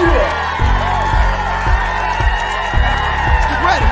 Get ready.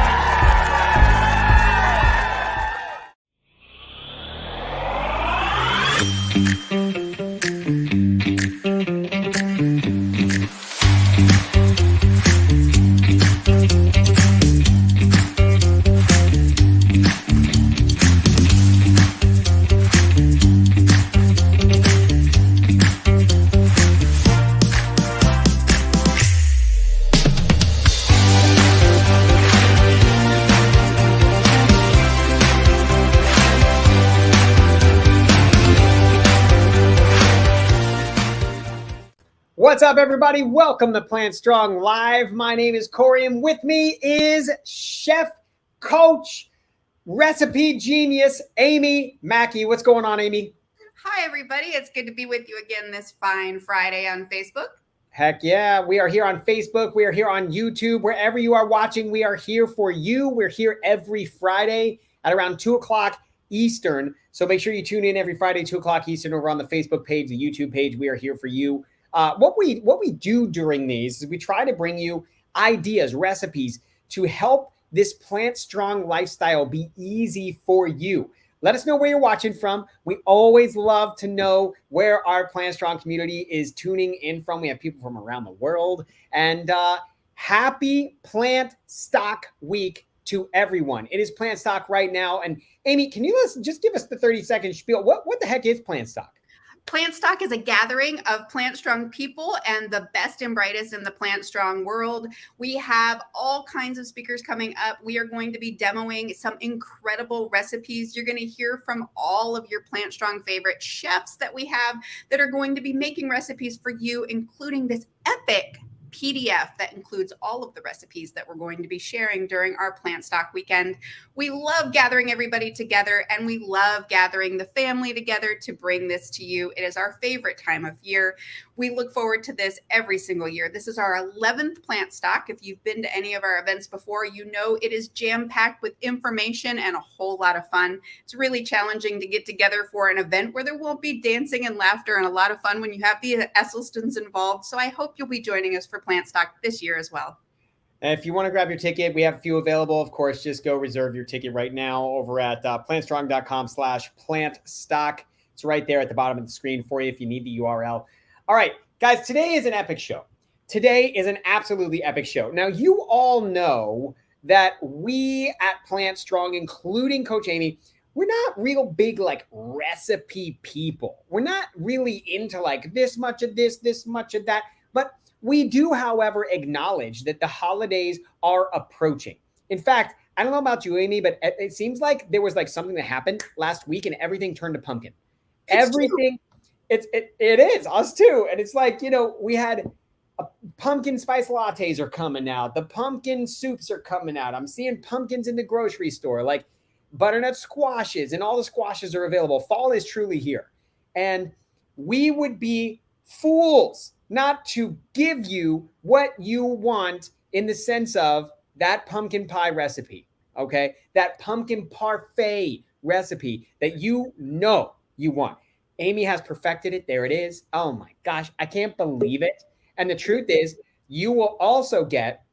What's up, everybody? Welcome to Plant Strong Live. My name is Corey, and with me is chef, coach, recipe genius, Amy Mackey. What's going on, Amy? Hi, everybody. It's good to be with you again this fine Friday on Facebook. Heck yeah. We are here on Facebook. We are here on YouTube. Wherever you are watching, we are here for you. We're here every Friday at around 2 o'clock Eastern. So make sure you tune in every Friday, 2 o'clock Eastern, over on the Facebook page, the YouTube page. We are here for you. What we do during these is we try to bring you ideas, recipes to help this plant strong lifestyle be easy for you. Let us know where you're watching from. We always love to know where our Plant Strong community is tuning in from. We have people from around the world. And happy Plant Stock Week to everyone. It is Plant Stock right now. And Amy, can you just give us the 30-second spiel? What the heck is Plant Stock? Plant Stock is a gathering of Plant Strong people and the best and brightest in the Plant Strong world. We have all kinds of speakers coming up. We are going to be demoing some incredible recipes. You're going to hear from all of your Plant Strong favorite chefs that we have that are going to be making recipes for you, including this epic PDF that includes all of the recipes that we're going to be sharing during our Plant Stock weekend. We love gathering everybody together, and we love gathering the family together to bring this to you. It is our favorite time of year. We look forward to this every single year. This is our 11th Plant Stock. If you've been to any of our events before, you know it is jam-packed with information and a whole lot of fun. It's really challenging to get together for an event where there won't be dancing and laughter and a lot of fun when you have the Esselstyns involved. So I hope you'll be joining us for Plant Stock this year as well. And if you want to grab your ticket, we have a few available. Of course, just go reserve your ticket right now over at plantstrong.com/plantstock. It's right there at the bottom of the screen for you if you need the URL. All right, guys, today is an epic show. Today is an absolutely epic show. Now, you all know that we at Plant Strong, including Coach Amy, we're not real big like recipe people. We're not really into like this much of this much of that. But we do, however, acknowledge that the holidays are approaching. In fact, I don't know about you, Amy, but it seems like there was like something that happened last week and everything turned to pumpkin. Everything, it is us too. And it's like, you know, we had pumpkin spice lattes are coming out. The pumpkin soups are coming out. I'm seeing pumpkins in the grocery store, like butternut squashes, and all the squashes are available. Fall is truly here. And we would be fools not to give you what you want in the sense of that pumpkin pie recipe, okay? That pumpkin parfait recipe that you know you want. Amy has perfected it. There it is. Oh my gosh, I can't believe it. And the truth is, you will also get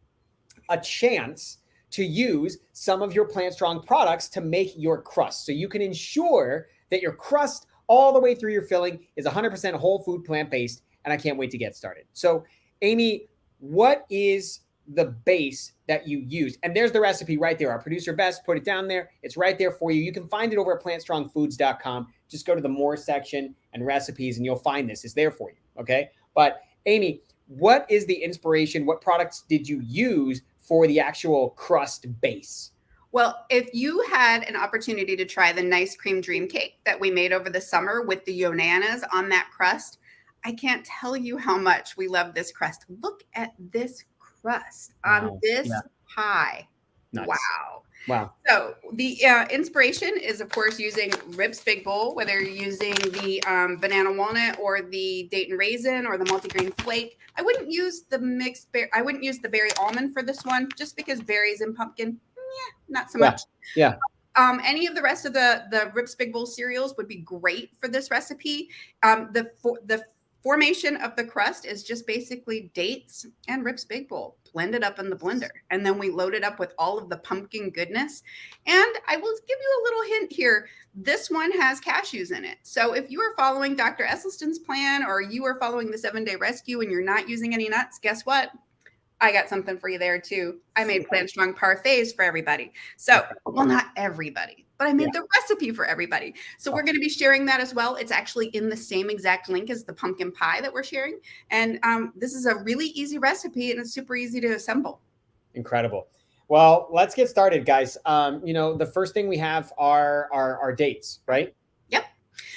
a chance to use some of your Plant Strong products to make your crust. So you can ensure that your crust all the way through your filling is 100% whole food, plant-based, and I can't wait to get started. So, Amy, what is the base that you use? And there's the recipe right there. Our producer, Bess, put it down there. It's right there for you. You can find it over at plantstrongfoods.com. Just go to the More section and recipes, and you'll find this. It's there for you, okay? But, Amy, what is the inspiration? What products did you use for the actual crust base? Well, if you had an opportunity to try the nice cream dream cake that we made over the summer with the Yonanas on that crust, I can't tell you how much we love this crust. Look at this crust on this pie. Nice. Wow. So the inspiration is, of course, using Rip's Big Bowl, whether you're using the banana walnut or the Dayton raisin or the multigrain flake. I wouldn't use the mixed berry. I wouldn't use the berry almond for this one, just because berries and pumpkin, not so much. Yeah. Any of the rest of the Rip's Big Bowl cereals would be great for this recipe. The formation of the crust is just basically dates and Rip's Big Bowl blended up in the blender. And then we load it up with all of the pumpkin goodness. And I will give you a little hint here. This one has cashews in it. So if you are following Dr. Esselstyn's plan, or you are following the 7-day rescue and you're not using any nuts, guess what? I got something for you there too. I made PlantStrong Parfaits for everybody. So, well, not everybody, but I made the recipe for everybody. So we're going to be sharing that as well. It's actually in the same exact link as the pumpkin pie that we're sharing. And this is a really easy recipe, and it's super easy to assemble. Incredible. Well, let's get started, guys. You know, the first thing we have are our dates, right? Yep.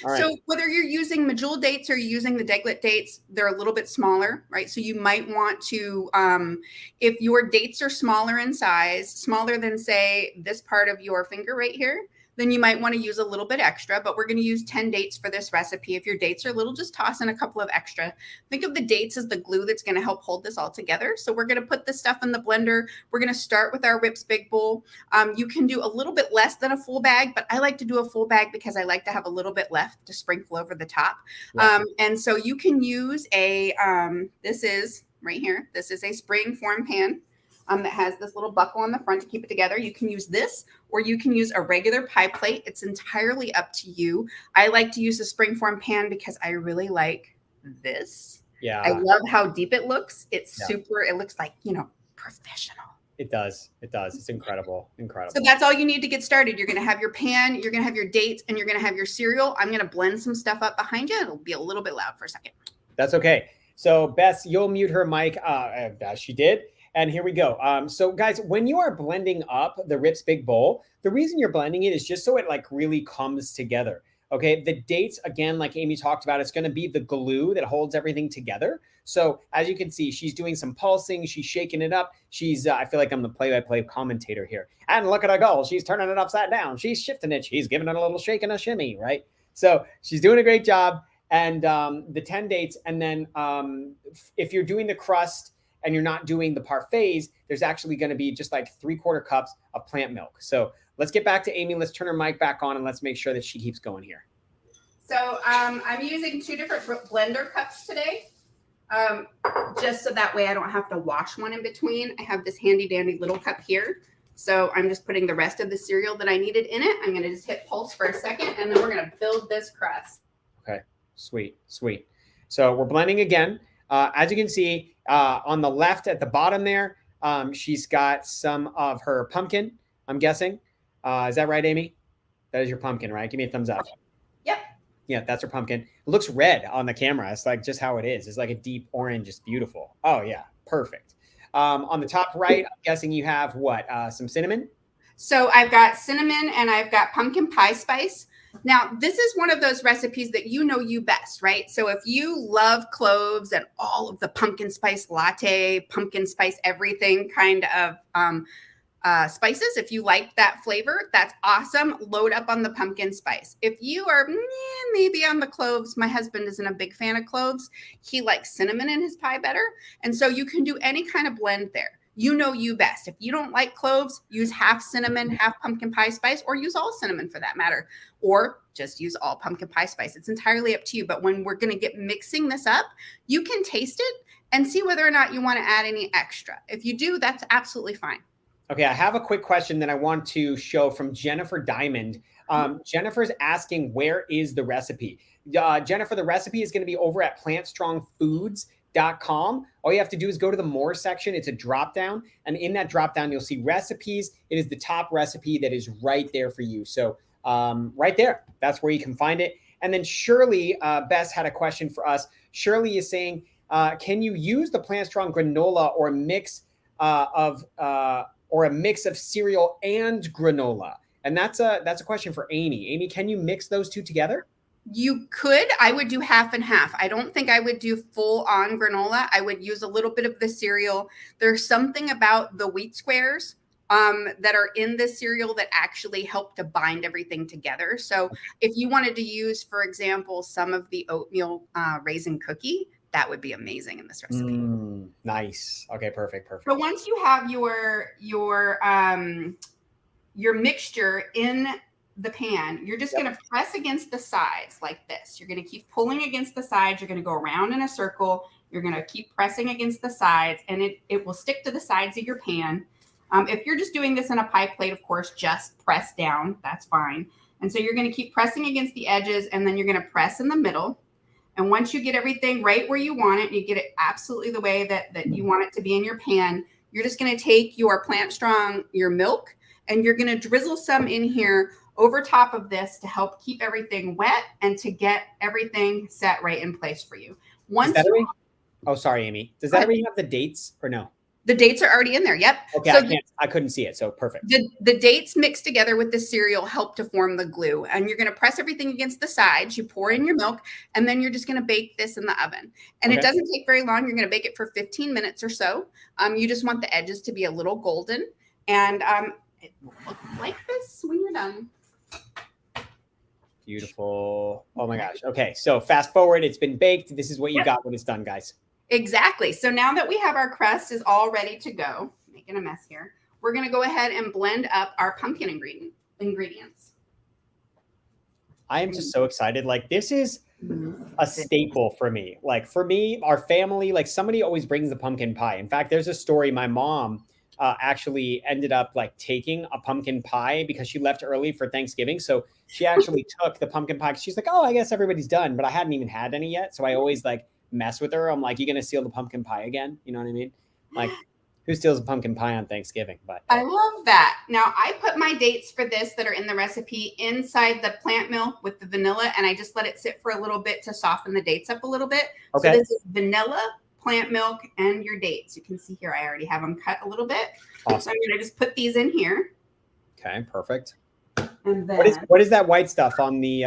Right. So whether you're using medjool dates or you're using the deglet dates, they're a little bit smaller, right? So you might want to, if your dates are smaller in size, smaller than, say, this part of your finger right here, then you might want to use a little bit extra, but we're going to use 10 dates for this recipe. If your dates are little, just toss in a couple of extra. Think of the dates as the glue that's going to help hold this all together. So we're going to put this stuff in the blender. We're going to start with our Rip's Big Bowl. You can do a little bit less than a full bag, but I like to do a full bag because I like to have a little bit left to sprinkle over the top. Yeah. And so you can use a, this is right here. This is a spring form pan. That has this little buckle on the front to keep it together. You can use this, or you can use a regular pie plate. It's entirely up to you. I like to use a springform pan because I really like this. Yeah. I love how deep it looks. It's super, it looks like, you know, professional. It does. It does. It's incredible. Incredible. So that's all you need to get started. You're going to have your pan, you're going to have your dates, and you're going to have your cereal. I'm going to blend some stuff up behind you. It'll be a little bit loud for a second. That's okay. So Beth, you'll mute her mic. She did. And here we go. So guys, when you are blending up the Rip's Big Bowl, the reason you're blending it is just so it like really comes together. Okay. The dates, again, like Amy talked about, it's going to be the glue that holds everything together. So as you can see, she's doing some pulsing. She's shaking it up. She's, I feel like I'm the play-by-play commentator here. And look at her go. She's turning it upside down. She's shifting it. She's giving it a little shake and a shimmy, right? So she's doing a great job. And the 10 dates. And then if you're doing the crust, and you're not doing the parfaits, there's actually going to be just like 3/4 cups of plant milk. So let's get back to Amy. Let's turn her mic back on and let's make sure that she keeps going here. So I'm using 2 different blender cups today, just so that way I don't have to wash one in between. I have this handy dandy little cup here. So I'm just putting the rest of the cereal that I needed in it. I'm going to just hit pulse for a second, and then we're going to build this crust. Okay, sweet, sweet. So we're blending again. As you can see, on the left at the bottom there, she's got some of her pumpkin, I'm guessing. Is that right, Amy? That is your pumpkin, right? Give me a thumbs up. Yep. Yeah, that's her pumpkin. It looks red on the camera. It's like just how it is. It's like a deep orange. It's beautiful. Oh, yeah. Perfect. On the top right, I'm guessing you have what? Some cinnamon? So I've got cinnamon and I've got pumpkin pie spice. Now, this is one of those recipes that you know you best, right? So if you love cloves and all of the pumpkin spice latte, pumpkin spice everything kind of spices, if you like that flavor, that's awesome. Load up on the pumpkin spice. If you are maybe on the cloves, my husband isn't a big fan of cloves. He likes cinnamon in his pie better. And so you can do any kind of blend there. You know you best. If you don't like cloves, use half cinnamon, half pumpkin pie spice, or use all cinnamon for that matter, or just use all pumpkin pie spice. It's entirely up to you. But when we're going to get mixing this up, you can taste it and see whether or not you want to add any extra. If you do, that's absolutely fine. Okay, I have a quick question that I want to show from Jennifer Diamond. Jennifer's asking, where is the recipe? Jennifer, the recipe is going to be over at PlantStrongFoods.com. All you have to do is go to the more section. It's a drop down, and in that drop down you'll see recipes. It is the top recipe that is right there for you. So right there, that's where you can find it. And then Shirley Bess had a question for us. Shirley is saying, can you use the PlantStrong granola or a mix of cereal and granola? And that's a question for Amy. Amy, can you mix those two together? You could. I would do half and half. I don't think I would do full on granola. I would use a little bit of the cereal. There's something about the wheat squares that are in this cereal that actually help to bind everything together. So if you wanted to use, for example, some of the oatmeal raisin cookie, that would be amazing in this recipe. Nice. Okay, perfect. So once you have your mixture in the pan, you're just going to press against the sides like this. You're going to keep pulling against the sides. You're going to go around in a circle. You're going to keep pressing against the sides, and it will stick to the sides of your pan. If you're just doing this in a pie plate, of course, just press down. That's fine. And so you're going to keep pressing against the edges, and then you're going to press in the middle. And once you get everything right where you want it, you get it absolutely the way that you want it to be in your pan, you're just going to take your Plant Strong, your milk, and you're going to drizzle some in here over top of this to help keep everything wet and to get everything set right in place for you. Oh, sorry, Amy. Does that already have the dates or no? The dates are already in there. Yep. Okay, so I couldn't see it. So perfect. The dates mixed together with the cereal help to form the glue. And you're going to press everything against the sides. You pour in your milk, and then you're just going to bake this in the oven. And it doesn't take very long. You're going to bake it for 15 minutes or so. You just want the edges to be a little golden. And it will look like this when you're done. Beautiful. Oh my gosh. Okay, so fast forward. It's been baked. This is what you got when it's done, guys. Exactly. So now that we have our crust is all ready to go, making a mess here, we're going to go ahead and blend up our pumpkin ingredients. I am just so excited. Like, this is a staple for me. Like, for me, our family, like, somebody always brings the pumpkin pie. In fact, there's a story. My mom actually ended up like taking a pumpkin pie because she left early for Thanksgiving. So she actually took the pumpkin pie. She's like, oh, I guess everybody's done, but I hadn't even had any yet. So I always like mess with her. I'm like, you gonna steal the pumpkin pie again? You know what I mean? Like, who steals a pumpkin pie on Thanksgiving? But I love that. Now I put my dates for this that are in the recipe inside the plant milk with the vanilla, and I just let it sit for a little bit to soften the dates up a little bit. Okay. So this is vanilla, plant milk, and your dates. You can see here I already have them cut a little bit. Awesome. So I'm gonna just put these in here. Okay, perfect. And then what is that white stuff on the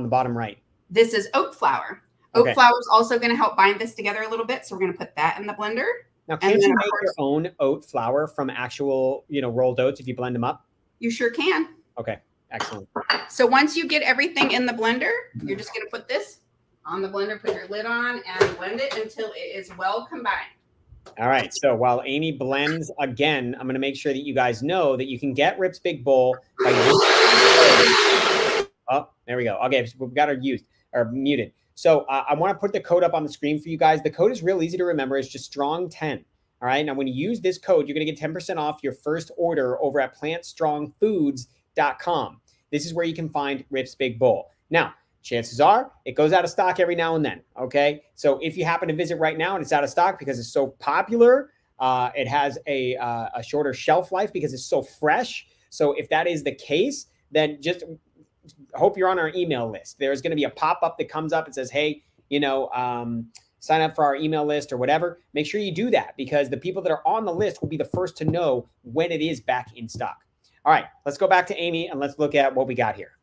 bottom right? This is oat flour. Oat flour is also going to help bind this together a little bit. So we're going to put that in the blender. Now, can't you make your own oat flour from actual, rolled oats if you blend them up? You sure can. Okay, excellent. So once you get everything in the blender, you're just going to put this on the blender, put your lid on, and blend it until it is well combined. All right. So while Amy blends again, I'm going to make sure that you guys know that you can get Rip's Big Bowl by oh, there we go. Okay, so we've got her muted. So I want to put the code up on the screen for you guys. The code is real easy to remember. It's just strong10. All right. Now, when you use this code, you're going to get 10% off your first order over at PlantStrongFoods.com. This is where you can find Rip's Big Bowl. Now, chances are it goes out of stock every now and then. Okay. So if you happen to visit right now and it's out of stock because it's so popular, it has a shorter shelf life because it's so fresh. So if that is the case, then just hope you're on our email list. There's going to be a pop-up that comes up and says, hey, sign up for our email list or whatever. Make sure you do that because the people that are on the list will be the first to know when it is back in stock. All right, let's go back to Amy and let's look at what we got here.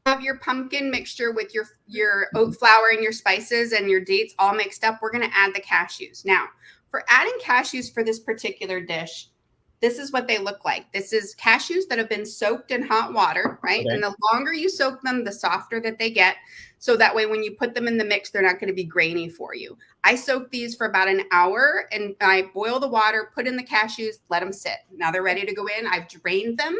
Have your pumpkin mixture with your oat flour and your spices and your dates all mixed up. We're going to add the cashews. Now, for adding cashews for this particular dish, this is what they look like. This is cashews that have been soaked in hot water, right? Okay. And the longer you soak them, the softer that they get. So that way, when you put them in the mix, they're not going to be grainy for you. I soak these for about an hour and I boil the water, put in the cashews, let them sit. Now they're ready to go in. I've drained them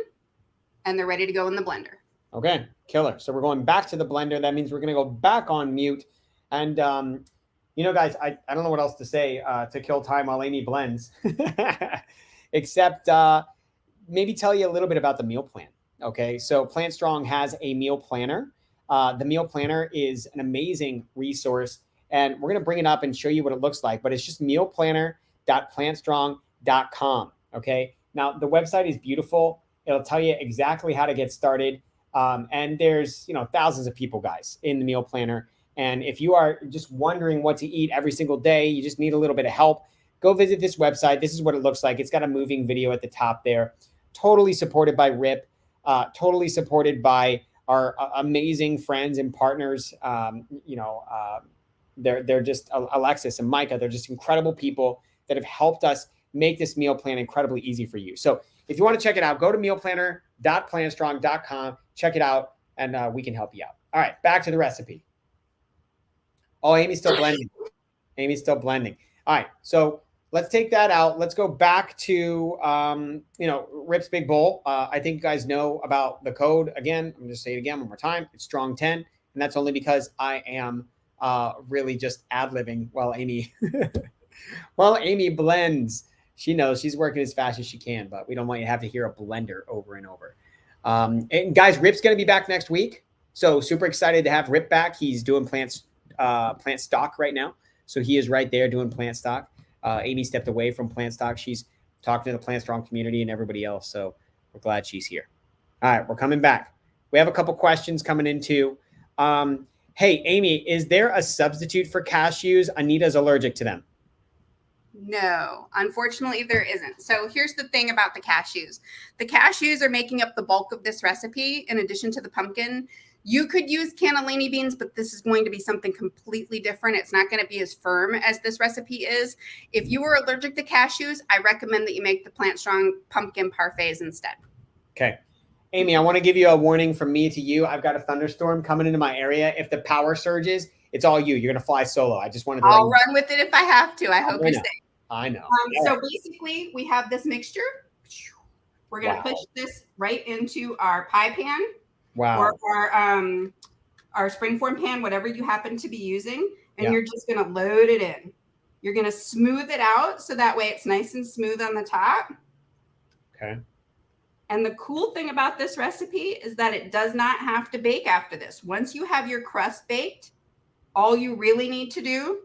and they're ready to go in the blender. Okay, killer. So we're going back to the blender. That means we're going to go back on mute. And, guys, I don't know what else to say to kill time while Amy blends. Except maybe tell you a little bit about the meal plan. Okay, so Plant Strong has a meal planner. The meal planner is an amazing resource, and we're going to bring it up and show you what it looks like. But it's just mealplanner.plantstrong.com. Okay, now the website is beautiful. It'll tell you exactly how to get started. And there's thousands of people, guys, in the meal planner. And if you are just wondering what to eat every single day, you just need a little bit of help. Go visit this website. This is what it looks like. It's got a moving video at the top there. Totally supported by Rip. Totally supported by our amazing friends and partners. They're just Alexis and Micah. They're just incredible people that have helped us make this meal plan incredibly easy for you. So if you want to check it out, go to mealplanner.plantstrong.com. Check it out, and we can help you out. All right, back to the recipe. Oh, Amy's still blending. All right, so let's take that out. Let's go back to, Rip's Big Bowl. I think you guys know about the code. Again, I'm going to say it again one more time. It's strong 10. And that's only because I am really just ad-libbing while Amy, blends. She knows she's working as fast as she can, but we don't want you to have to hear a blender over and over. And guys, Rip's going to be back next week. So super excited to have Rip back. He's doing plant stock right now. So he is right there doing plant stock. Amy stepped away from plant stock. She's talking to the PlantStrong community and everybody else. So we're glad she's here. All right, we're coming back. We have a couple questions coming in too. Hey, Amy, is there a substitute for cashews? Anita's allergic to them. No, unfortunately, there isn't. So here's the thing about the cashews. The cashews are making up the bulk of this recipe in addition to the pumpkin. You could use cannellini beans, but this is going to be something completely different. It's not going to be as firm as this recipe is. If you are allergic to cashews, I recommend that you make the PlantStrong pumpkin parfaits instead. Okay. Amy, I want to give you a warning from me to you. I've got a thunderstorm coming into my area. If the power surges, it's all you. You're going to fly solo. I just wanted to I'll run with it if I have to. I hope you're safe. I know. So basically, we have this mixture. We're going to push this right into our pie pan. Wow. Or our springform pan, whatever you happen to be using. And you're just going to load it in. You're going to smooth it out so that way it's nice and smooth on the top. Okay. And the cool thing about this recipe is that it does not have to bake after this. Once you have your crust baked, all you really need to do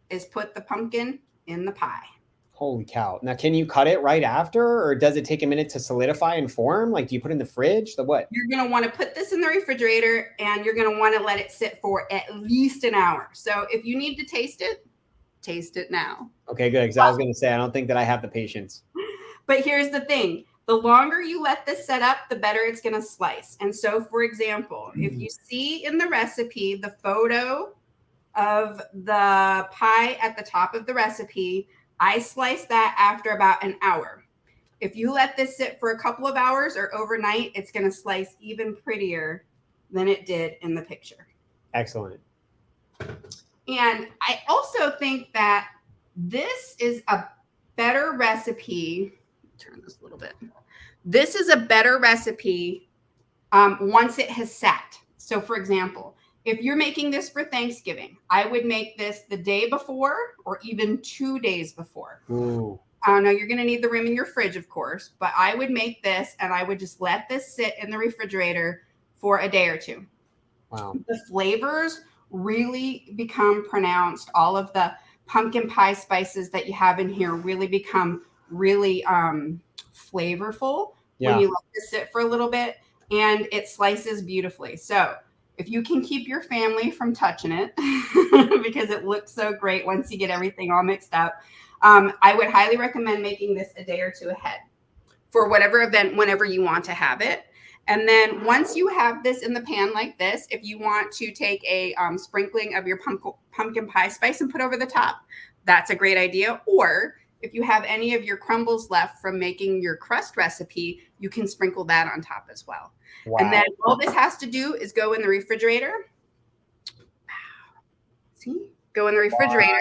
is put the pumpkin in the pie. Holy cow. Now, can you cut it right after, or does it take a minute to solidify and form? Like, do you put it in the fridge? The what? You're going to want to put this in the refrigerator, and you're going to want to let it sit for at least an hour. So if you need to taste it now. Okay, good. Because I was going to say, I don't think that I have the patience. But here's the thing. The longer you let this set up, the better it's going to slice. And so, for example, if you see in the recipe, the photo of the pie at the top of the recipe, I slice that after about an hour. If you let this sit for a couple of hours or overnight, it's going to slice even prettier than it did in the picture. Excellent. And I also think that this is a better recipe. Turn this a little bit. This is a better recipe once it has sat. So for example, if you're making this for Thanksgiving, I would make this the day before or even 2 days before. Ooh. I don't know, you're going to need the room in your fridge, of course, but I would make this and I would just let this sit in the refrigerator for a day or two. Wow. The flavors really become pronounced. All of the pumpkin pie spices that you have in here really become really flavorful when you let this sit for a little bit, and it slices beautifully. So if you can keep your family from touching it because it looks so great once you get everything all mixed up, I would highly recommend making this a day or two ahead for whatever event, whenever you want to have it. And then once you have this in the pan like this, if you want to take a sprinkling of your pumpkin pie spice and put over the top, that's a great idea. Or if you have any of your crumbles left from making your crust recipe, you can sprinkle that on top as well. Wow. And then all this has to do is go in the refrigerator. See? Go in the refrigerator.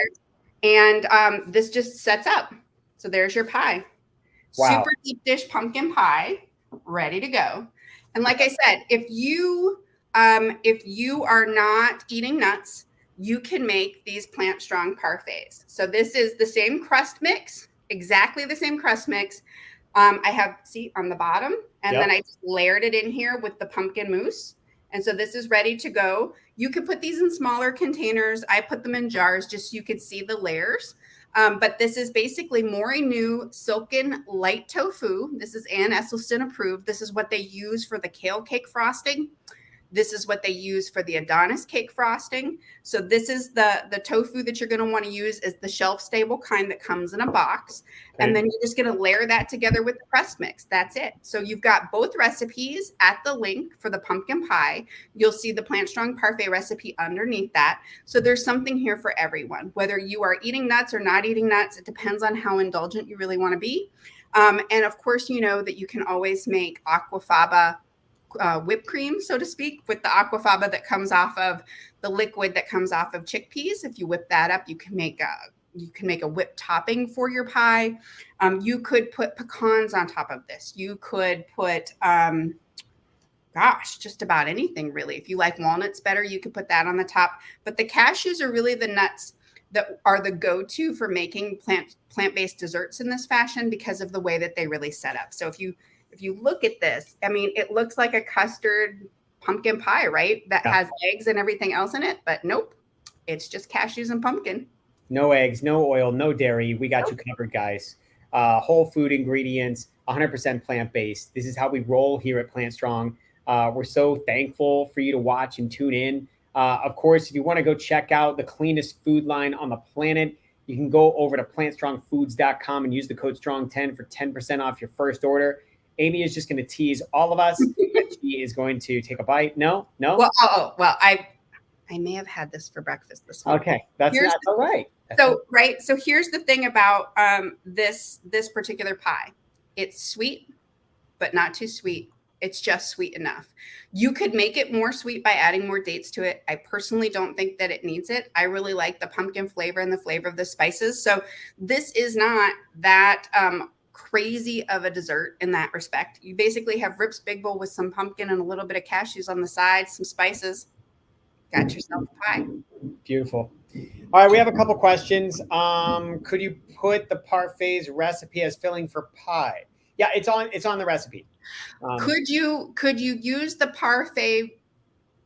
Wow. And this just sets up. So there's your pie. Wow. Super deep dish pumpkin pie, ready to go. And like I said, if you are not eating nuts, you can make these PlantStrong parfaits. So this is the same crust mix, exactly the same crust mix. I have, see, on the bottom, and then I just layered it in here with the pumpkin mousse. And so this is ready to go. You could put these in smaller containers. I put them in jars just so you could see the layers. But this is basically Mori New Silken Light Tofu. This is Ann Esselstyn approved. This is what they use for the kale cake frosting. This is what they use for the Adonis cake frosting. So this is the tofu that you're going to want to use is the shelf-stable kind that comes in a box. Okay. And then you're just going to layer that together with the crust mix. That's it. So you've got both recipes at the link for the pumpkin pie. You'll see the PlantStrong Parfait recipe underneath that. So there's something here for everyone. Whether you are eating nuts or not eating nuts, it depends on how indulgent you really want to be. And of course, you know that you can always make aquafaba whipped cream, so to speak, with the aquafaba that comes off of the liquid that comes off of chickpeas. If you whip that up, you can make You can make a whipped topping for your pie. You could put pecans on top of this. You could put, just about anything really. If you like walnuts better, you could put that on the top. But the cashews are really the nuts that are the go-to for making plant-based desserts in this fashion because of the way that they really set up. So if you look at this, I mean, it looks like a custard pumpkin pie, right? That has eggs and everything else in it, but nope, it's just cashews and pumpkin. No eggs, no oil, no dairy. We got you covered, guys. Whole food ingredients, 100% plant-based. This is how we roll here at Plant Strong. We're so thankful for you to watch and tune in. Of course, if you want to go check out the cleanest food line on the planet, you can go over to plantstrongfoods.com and use the code STRONG10 for 10% off your first order. Amy is just going to tease all of us. She is going to take a bite. No. Well, I may have had this for breakfast this morning. Okay, that's all right. So here's the thing about this particular pie. It's sweet, but not too sweet. It's just sweet enough. You could make it more sweet by adding more dates to it. I personally don't think that it needs it. I really like the pumpkin flavor and the flavor of the spices. So this is not that crazy of a dessert in that respect. You basically have Rip's Big Bowl with some pumpkin and a little bit of cashews on the side, some spices. Got yourself a pie. Beautiful. All right, we have a couple questions. Could you put the Parfait's recipe as filling for pie? Yeah, it's on the recipe. Could you use the Parfait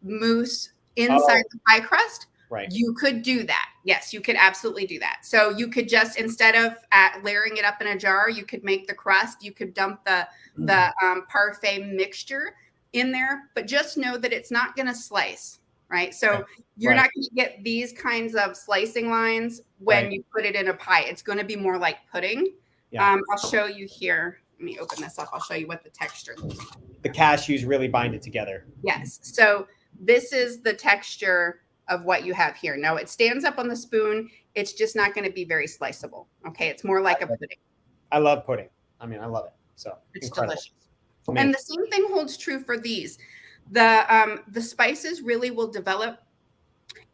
mousse inside the pie crust? Right. You could do that. Yes, you could absolutely do that. So you could just, instead of layering it up in a jar, you could make the crust. You could dump the Parfait mixture in there, but just know that it's not going to slice. Right. So you're not going to get these kinds of slicing lines when you put it in a pie. It's going to be more like pudding. Yeah. I'll show you here. Let me open this up. I'll show you what the texture looks like. The cashews really bind it together. Yes. So this is the texture of what you have here. Now it stands up on the spoon. It's just not going to be very sliceable. Okay. It's more like a pudding. I love pudding. I mean, I love it. So it's delicious. Amazing. And the same thing holds true for these. The spices really will develop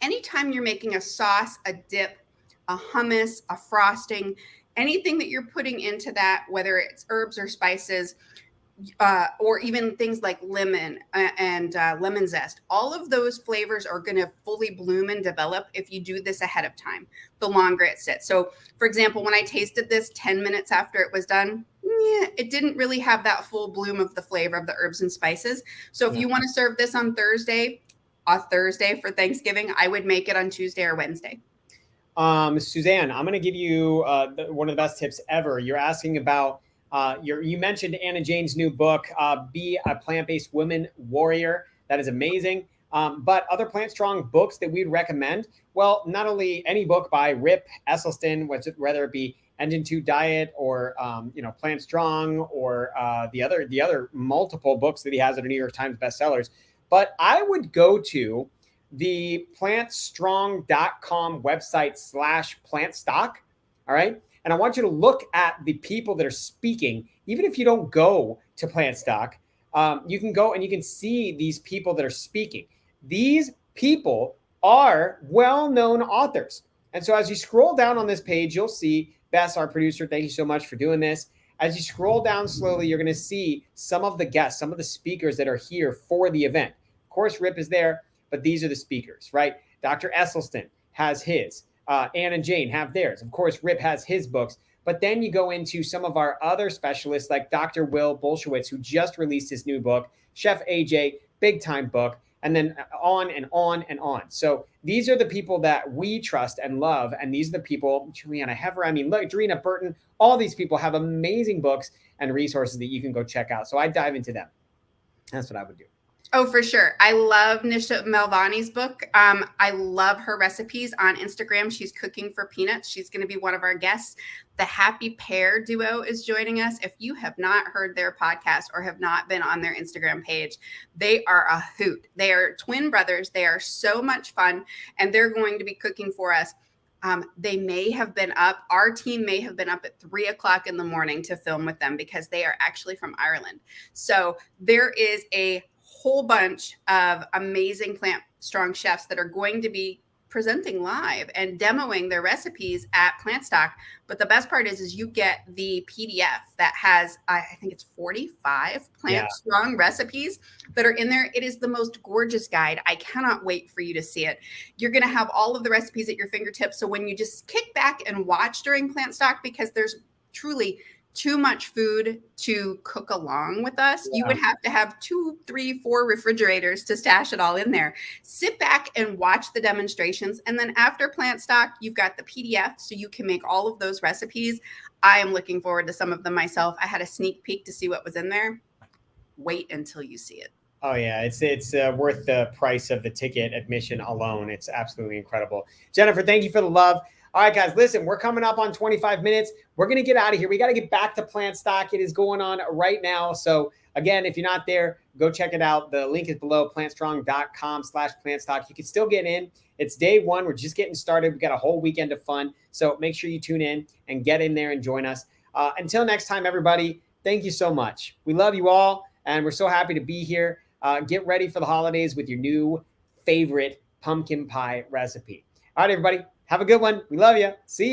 anytime you're making a sauce, a dip, a hummus, a frosting, anything that you're putting into that, whether it's herbs or spices, or even things like lemon and lemon zest. All of those flavors are going to fully bloom and develop if you do this ahead of time, the longer it sits. So, for example, when I tasted this 10 minutes after it was done, it didn't really have that full bloom of the flavor of the herbs and spices. So if you want to serve this on Thursday for Thanksgiving, I would make it on Tuesday or Wednesday. Suzanne, I'm going to give you one of the best tips ever. You're asking about you mentioned Anna Jane's new book, Be a Plant-Based Women Warrior. That is amazing. But other Plant Strong books that we'd recommend, well, not only any book by Rip Esselstyn, whether it be Engine 2 Diet or Plant Strong or the other multiple books that he has that are New York Times bestsellers, but I would go to the plantstrong.com website /plantstock. All right. And I want you to look at the people that are speaking. Even if you don't go to PlantStock, you can go and you can see these people that are speaking. These people are well-known authors. And so as you scroll down on this page, you'll see Bess, our producer, thank you so much for doing this. As you scroll down slowly, you're going to see some of the guests, some of the speakers that are here for the event. Of course, Rip is there, but these are the speakers, right? Dr. Esselstyn has his. Ann and Jane have theirs. Of course, Rip has his books. But then you go into some of our other specialists like Dr. Will Bolshewitz, who just released his new book, Chef AJ, big time book, and then on and on and on. So these are the people that we trust and love. And these are the people, Juliana Hever, look, Drina Burton, all these people have amazing books and resources that you can go check out. So I dive into them. That's what I would do. Oh, for sure. I love Nisha Melvani's book. I love her recipes on Instagram. She's cooking for peanuts. She's going to be one of our guests. The Happy Pear duo is joining us. If you have not heard their podcast or have not been on their Instagram page, they are a hoot. They are twin brothers. They are so much fun, and they're going to be cooking for us. They may have been up. Our team may have been up at 3:00 in the morning to film with them because they are actually from Ireland. So there is a whole bunch of amazing Plant Strong chefs that are going to be presenting live and demoing their recipes at PlantStock. But the best part is you get the PDF that has, I think it's 45 Plant Strong recipes that are in there. It is the most gorgeous guide. I cannot wait for you to see it. You're going to have all of the recipes at your fingertips. So when you just kick back and watch during PlantStock, because there's truly too much food to cook along with us. You would have to have 2, 3, 4 refrigerators to stash it all in there. Sit back and watch the demonstrations. And then after PlantStock, you've got the PDF, so you can make all of those recipes. I am looking forward to some of them myself. I had a sneak peek to see what was in there. Wait until you see it. Oh yeah, it's worth the price of the ticket admission alone. It's absolutely incredible. Jennifer, thank you for the love. All right, guys, listen, we're coming up on 25 minutes. We're going to get out of here. We got to get back to PlantStock. It is going on right now. So again, if you're not there, go check it out. The link is below, plantstrong.com/PlantStock. You can still get in. It's day one. We're just getting started. We've got a whole weekend of fun. So make sure you tune in and get in there and join us. Until next time, everybody, thank you so much. We love you all, and we're so happy to be here. Get ready for the holidays with your new favorite pumpkin pie recipe. All right, everybody. Have a good one. We love you. See you.